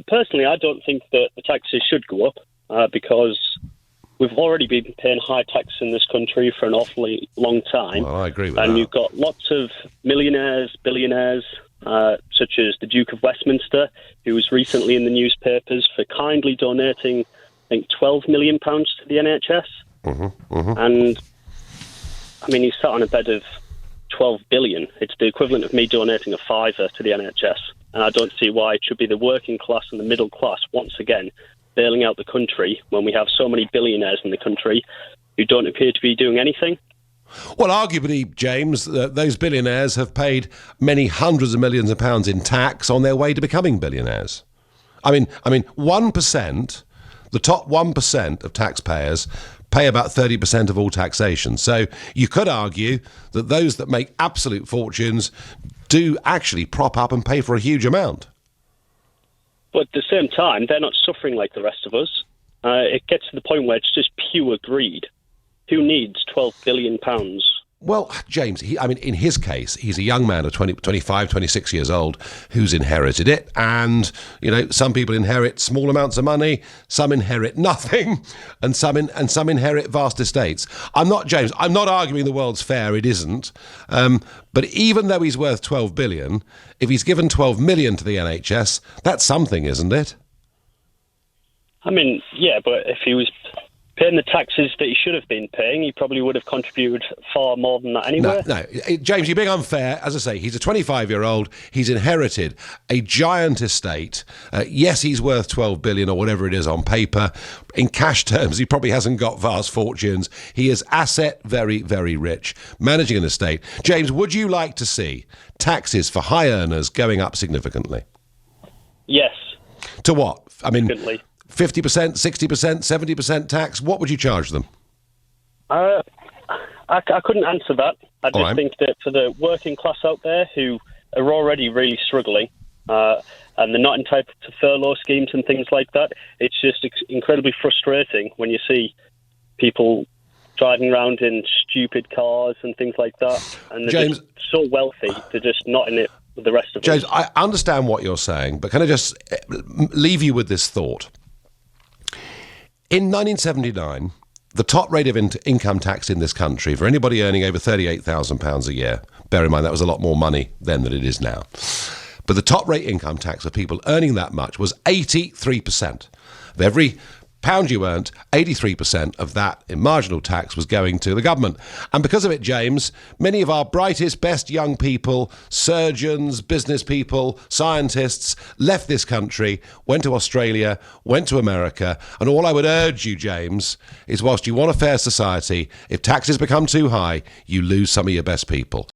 Personally, I don't think that the taxes should go up because we've already been paying high tax in this country for an awfully long time. Well, I agree with and that. You've got lots of millionaires, billionaires, such as the Duke of Westminster, who was recently in the newspapers for kindly donating, I think, £12 million to the NHS. And, I mean, he's sat on a bed of 12 billion. It's the equivalent of me donating a fiver to the NHS. And I don't see why it should be the working class and the middle class, once again, bailing out the country when we have so many billionaires in the country who don't appear to be doing anything. Well, arguably, James, those billionaires have paid many hundreds of millions of pounds in tax on their way to becoming billionaires. I mean, 1%, the top 1% of taxpayers pay about 30% of all taxation. So you could argue that those that make absolute fortunes do actually prop up and pay for a huge amount. But at the same time, they're not suffering like the rest of us. It gets to the point where it's just pure greed. Who needs £12 billion? Well, James, in his case, he's a young man of 25, 26 years old who's inherited it. And, some people inherit small amounts of money, some inherit nothing, and some inherit vast estates. I'm not arguing the world's fair, it isn't. But even though he's worth 12 billion, if he's given 12 million to the NHS, that's something, isn't it? I mean, yeah, but if he was paying the taxes that he should have been paying, he probably would have contributed far more than that anyway. No, James, you're being unfair. As I say, he's a 25-year-old. He's inherited a giant estate. Yes, he's worth 12 billion or whatever it is on paper. In cash terms, he probably hasn't got vast fortunes. He is asset very, very rich, managing an estate. James, would you like to see taxes for high earners going up significantly? Yes. To what? I mean, 50%, 60%, 70% tax? What would you charge them? I couldn't answer that. I just All right. think that for the working class out there who are already really struggling and they're not entitled to furlough schemes and things like that, it's just incredibly frustrating when you see people driving around in stupid cars and things like that. And they're James, just so wealthy, they're just not in it with the rest of James, us. I understand what you're saying, but can I just leave you with this thought? In 1979, the top rate of income tax in this country for anybody earning over £38,000 a year, bear in mind that was a lot more money then than it is now, but the top rate income tax for people earning that much was 83%. Of every pound you earned, 83% of that in marginal tax was going to the government. And because of it, James, many of our brightest, best young people, surgeons, business people, scientists, left this country, went to Australia, went to America. And all I would urge you, James, is whilst you want a fair society, if taxes become too high, you lose some of your best people.